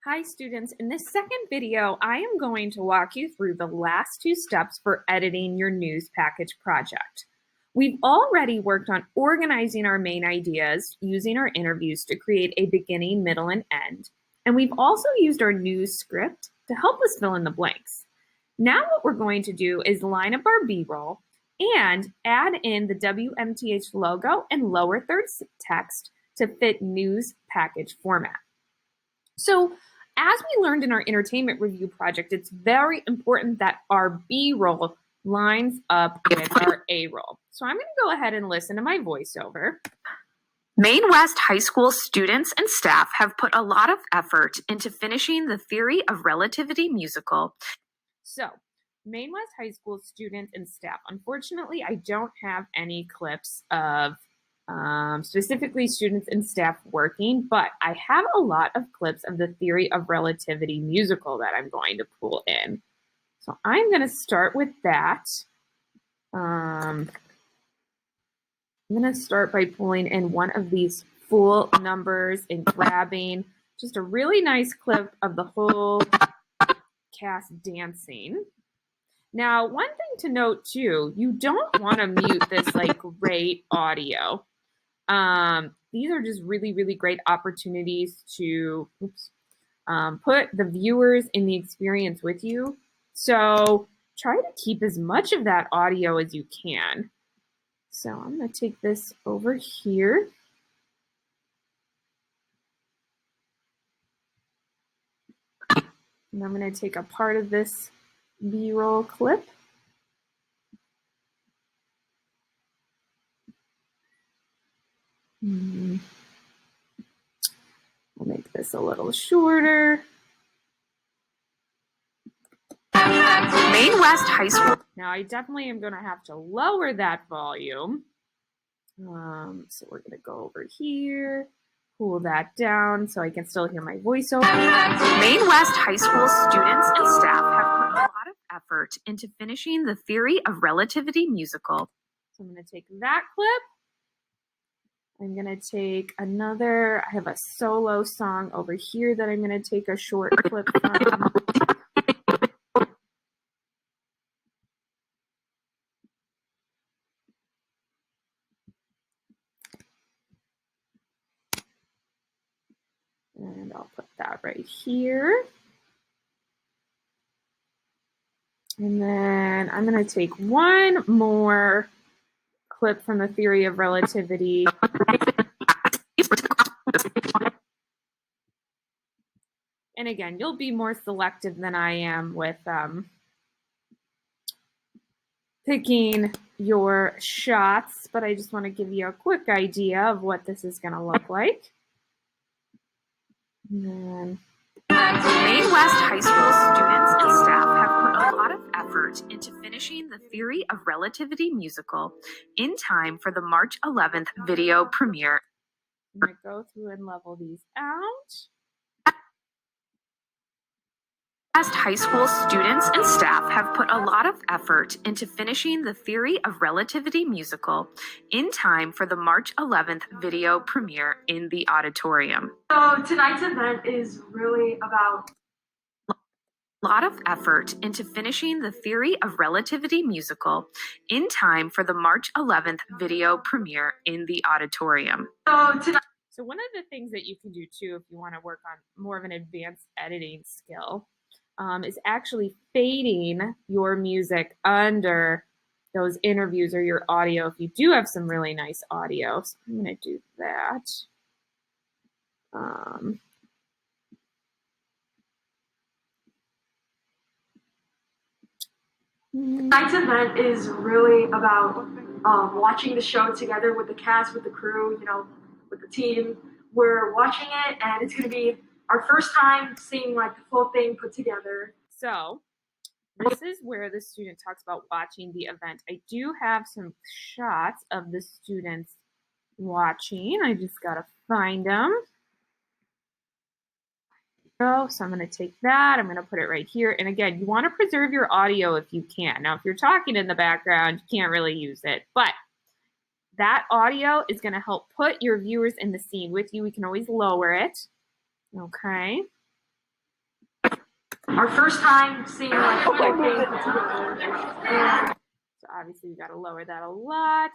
Hi students, in this second video, I am going to walk you through the last two steps for editing your news package project. We've already worked on organizing our main ideas using our interviews to create a beginning, middle, and end. And we've also used our news script to help us fill in the blanks. Now what we're going to do is line up our B-roll and add in the WMTH logo and lower third text to fit news package format. So, as we learned in our entertainment review project, it's very important that our B-roll lines up with our A-roll. So I'm going to go ahead and listen to my voiceover. Maine West High School students and staff have put a lot of effort into finishing the Theory of Relativity musical. So, Maine West High School students and staff. Unfortunately, I don't have any clips of specifically students and staff working, but I have a lot of clips of the Theory of Relativity musical that I'm going to pull in. So I'm going to start with that. I'm going to start by pulling in one of these full numbers and grabbing just a really nice clip of the whole cast dancing. Now, one thing to note too, you don't want to mute this like great audio. These are just really, really great opportunities to put the viewers in the experience with you. So try to keep as much of that audio as you can. So I'm going to take this over here. And I'm going to take a part of this B-roll clip. We'll make this a little shorter. Maine West High School. Now I definitely am going to have to lower that volume. So we're going to go over here, pull that down so I can still hear my voiceover. Maine West High School students and staff have put a lot of effort into finishing the Theory of Relativity musical. So I'm going to take that clip. I'm going to take another, I have a solo song over here that I'm going to take a short clip from. And I'll put that right here. And then I'm going to take one more clip from the Theory of Relativity. And again, you'll be more selective than I am with picking your shots, but I just want to give you a quick idea of what this is going to look like. And then Maine West High School students and staff have put a lot of effort into finishing the Theory of Relativity musical in time for the March 11th video premiere. I'm going to go through and level these out. West High School students and staff have put a lot of effort into finishing the Theory of Relativity musical in time for the March 11th video premiere in the auditorium. So tonight's event is really about a lot of effort into finishing the Theory of Relativity musical in time for the March 11th video premiere in the auditorium. So one of the things that you can do too, if you want to work on more of an advanced editing skill, is actually fading your music under those interviews or your audio if you do have some really nice audio. So I'm going to do that. Tonight's event is really about watching the show together with the cast, with the crew, you know, with the team. We're watching it, and it's going to be our first time seeing like the full thing put together. So this is where the student talks about watching the event. I do have some shots of the students watching. I just got to find them. So I'm going to take that. I'm going to put it right here. And again, you want to preserve your audio if you can. Now, if you're talking in the background, you can't really use it. But that audio is going to help put your viewers in the scene with you. We can always lower it. Okay. our first time seeing like the whole thing put together. And So obviously we got to lower that a lot.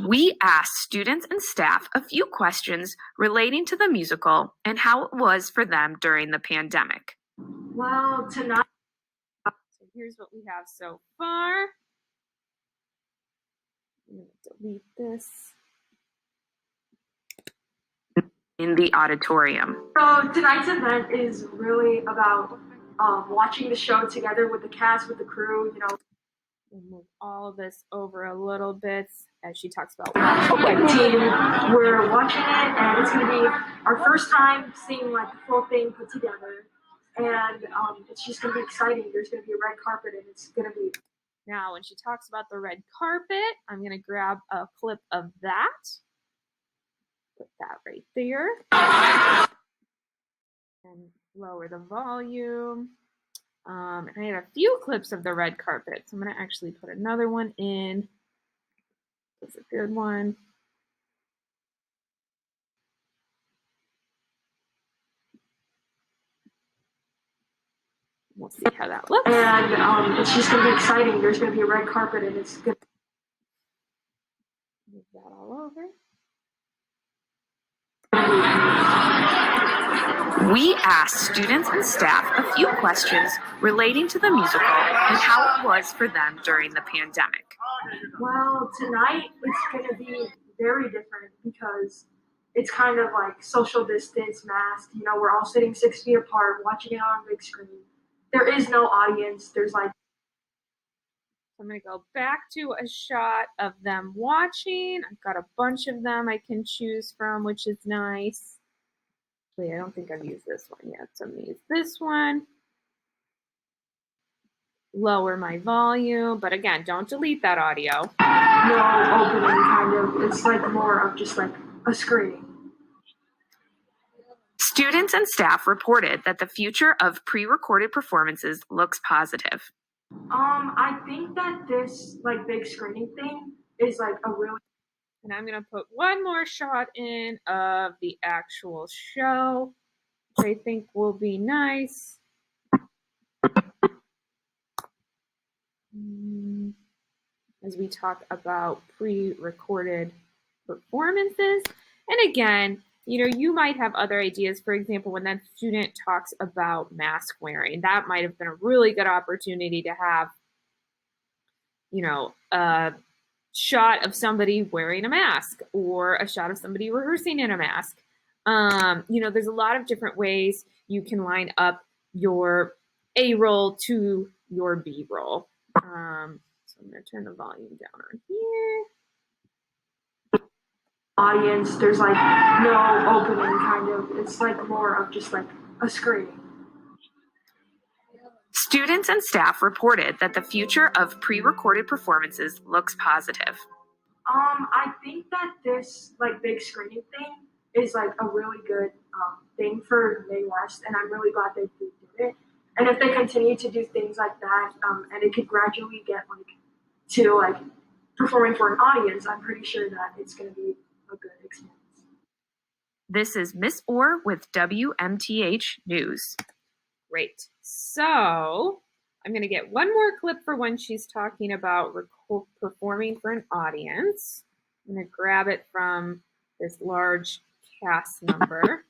We asked students and staff a few questions relating to the musical and how it was for them during the pandemic. Well, tonight. So here's what we have so far. I'm going to delete this. In the auditorium. So tonight's event is really about watching the show together with the cast, with the crew, you know. We'll move all of this over a little bit as she talks about Like team, we're watching it, and it's going to be our first time seeing like the full thing put together, and it's just going to be exciting. There's going to be a red carpet, and it's going to be. Now, when she talks about the red carpet, I'm going to grab a clip of that. Put that right there. And lower the volume. And I have a few clips of the red carpet, so I'm going to actually put another one in. That's a good one. We'll see how that looks. And it's just going to be exciting. There's going to be a red carpet, and it's good. Move that all over. We asked students and staff a few questions relating to the musical and how it was for them during the pandemic. Well, tonight it's going to be very different because it's kind of like social distance, masked. You know, we're all sitting 6 feet apart, watching it on a big screen. There is no audience. There's like. I'm going to go back to a shot of them watching. I've got a bunch of them I can choose from, which is nice. Actually, I don't think I've used this one yet, so I'm going to use this one. Lower my volume, but again, don't delete that audio. No opening, kind of. It's like more of just like a screening. Students and staff reported that the future of pre-recorded performances looks positive. I think that this like big screening thing is like a really. And I'm going to put one more shot in of the actual show, which I think will be nice. As we talk about pre-recorded performances. And again, you know, you might have other ideas. For example, when that student talks about mask wearing, that might have been a really good opportunity to have, you know, a shot of somebody wearing a mask or a shot of somebody rehearsing in a mask. You know, there's a lot of different ways you can line up your A roll to your B roll. So I'm going to turn the volume down on here. Audience, there's like no opening, kind of. It's like more of just like a screening. Students and staff reported that the future of pre-recorded performances looks positive. I think that this like big screening thing is like a really good thing for May West, and I'm really glad they did it. And if they continue to do things like that, and it could gradually get like to like performing for an audience, I'm pretty sure that it's going to be a good experience. This is Miss Orr with WMTH News. Great. So I'm going to get one more clip for when she's talking about performing for an audience. I'm going to grab it from this large cast number.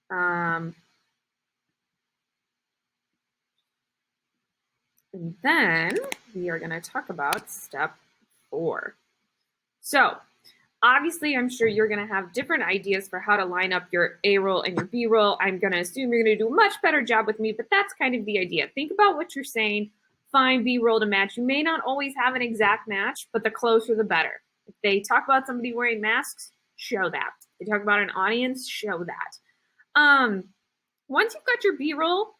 And then we are going to talk about step 4. So obviously, I'm sure you're going to have different ideas for how to line up your A roll and your B roll. I'm going to assume you're going to do a much better job with me, but that's kind of the idea. Think about what you're saying. Find B roll to match. You may not always have an exact match, but the closer the better. If they talk about somebody wearing masks, show that. If they talk about an audience, show that. Once you've got your B roll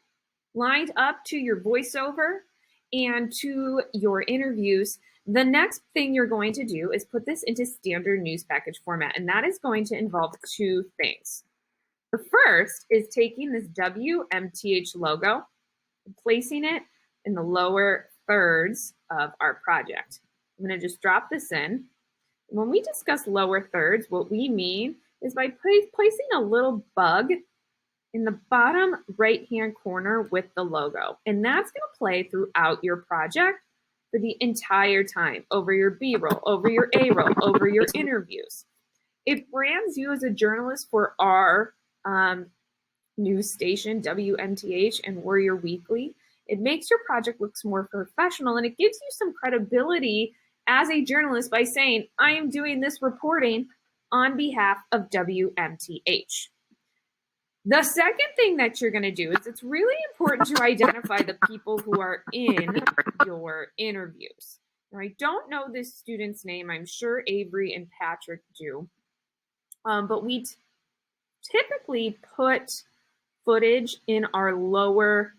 lined up to your voiceover and to your interviews, the next thing you're going to do is put this into standard news package format, and that is going to involve 2 things. The first is taking this WMTH logo and placing it in the lower thirds of our project. I'm going to just drop this in. When we discuss lower thirds, what we mean is by placing a little bug in the bottom right-hand corner with the logo. And that's going to play throughout your project for the entire time, over your B-roll, over your A-roll, over your interviews. It brands you as a journalist for our news station, WMTH, and Warrior Weekly. It makes your project look more professional, and it gives you some credibility as a journalist by saying, I am doing this reporting on behalf of WMTH. The second thing that you're going to do is it's really important to identify the people who are in your interviews. Now, I don't know this student's name. I'm sure Avery and Patrick do. But we typically put footage in our lower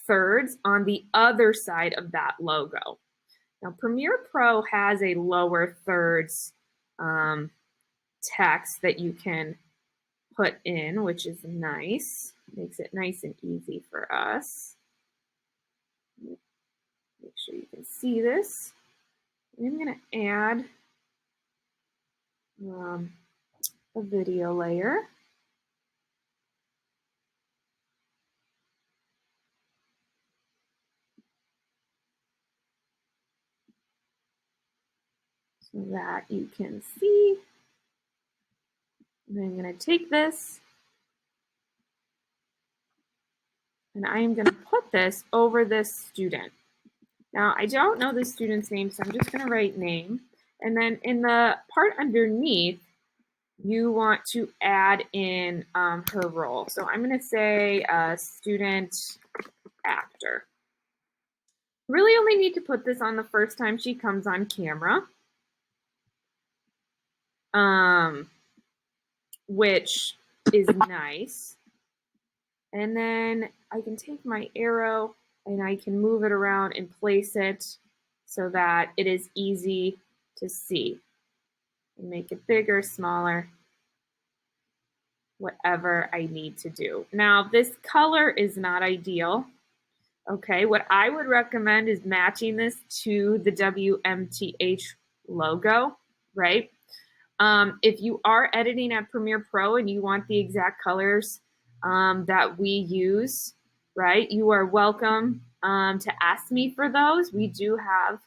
thirds on the other side of that logo. Now, Premiere Pro has a lower thirds text that you can put in, which is nice. Makes it nice and easy for us. Make sure you can see this. I'm going to add a video layer. So that you can see. And I'm going to take this and I am going to put this over this student. Now, I don't know the student's name, so I'm just going to write name. And then in the part underneath, you want to add in her role. So I'm going to say student actor. Really only need to put this on the first time she comes on camera. Which is nice. And then I can take my arrow and I can move it around and place it so that it is easy to see. And make it bigger, smaller, whatever I need to do. Now, this color is not ideal. Okay, what I would recommend is matching this to the WMTH logo, right? If you are editing at Premiere Pro and you want the exact colors that we use, right, you are welcome to ask me for those. We do have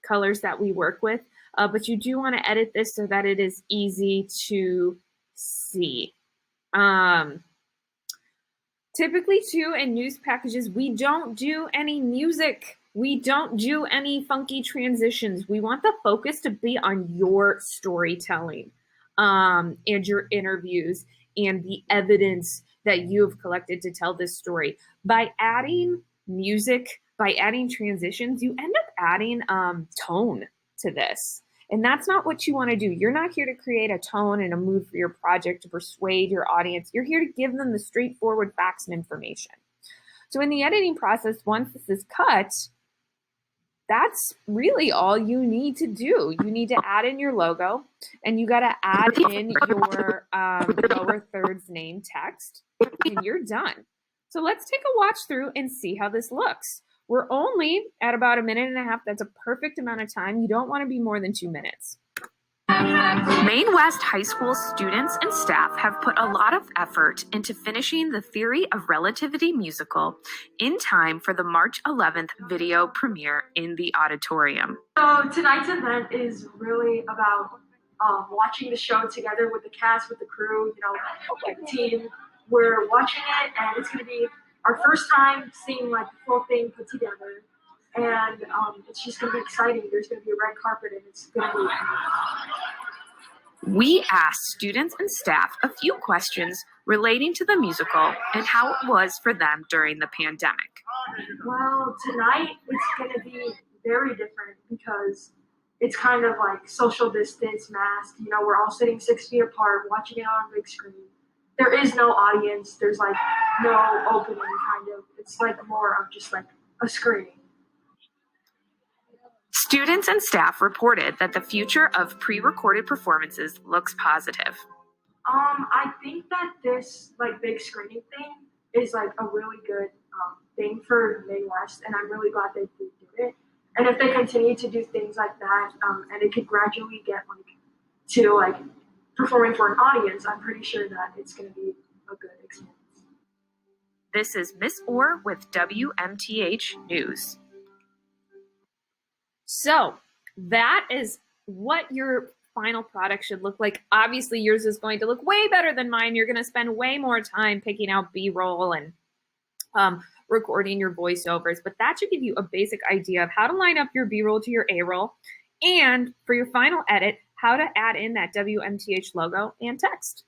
colors that we work with, but you do want to edit this so that it is easy to see. Typically, too, in news packages, we don't do any music. We don't do any funky transitions. We want the focus to be on your storytelling and your interviews and the evidence that you have collected to tell this story. By adding music, by adding transitions, you end up adding tone to this. And that's not what you want to do. You're not here to create a tone and a mood for your project to persuade your audience. You're here to give them the straightforward facts and information. So in the editing process, once this is cut, that's really all you need to do. You need to add in your logo, and you got to add in your lower thirds name text, and you're done. So let's take a watch through and see how this looks. We're only at about 1.5 minutes. That's a perfect amount of time. You don't want to be more than 2 minutes. Maine West High School students and staff have put a lot of effort into finishing the Theory of Relativity musical in time for the March 11th video premiere in the auditorium. So tonight's event is really about watching the show together with the cast, with the crew, you know, like the team. We're watching it, and it's going to be our first time seeing like the full thing put together. And it's just going to be exciting. There's going to be a red carpet, and it's going to be... We asked students and staff a few questions relating to the musical and how it was for them during the pandemic. Well, tonight it's going to be very different because it's kind of like social distance, masked. You know, we're all sitting 6 feet apart, watching it on a big screen. There is no audience. There's like no opening, kind of. It's like more of just like a screening. Students and staff reported that the future of pre-recorded performances looks positive. I think that this like big screening thing is like a really good thing for Maine West, and I'm really glad they did it. And if they continue to do things like that, and it could gradually get to performing for an audience, I'm pretty sure that it's going to be a good experience. This is Miss Orr with WMTH News. So that is what your final product should look like. Obviously, yours is going to look way better than mine. You're going to spend way more time picking out B-roll and recording your voiceovers, but that should give you a basic idea of how to line up your B-roll to your A-roll, and for your final edit, how to add in that WMTH logo and text.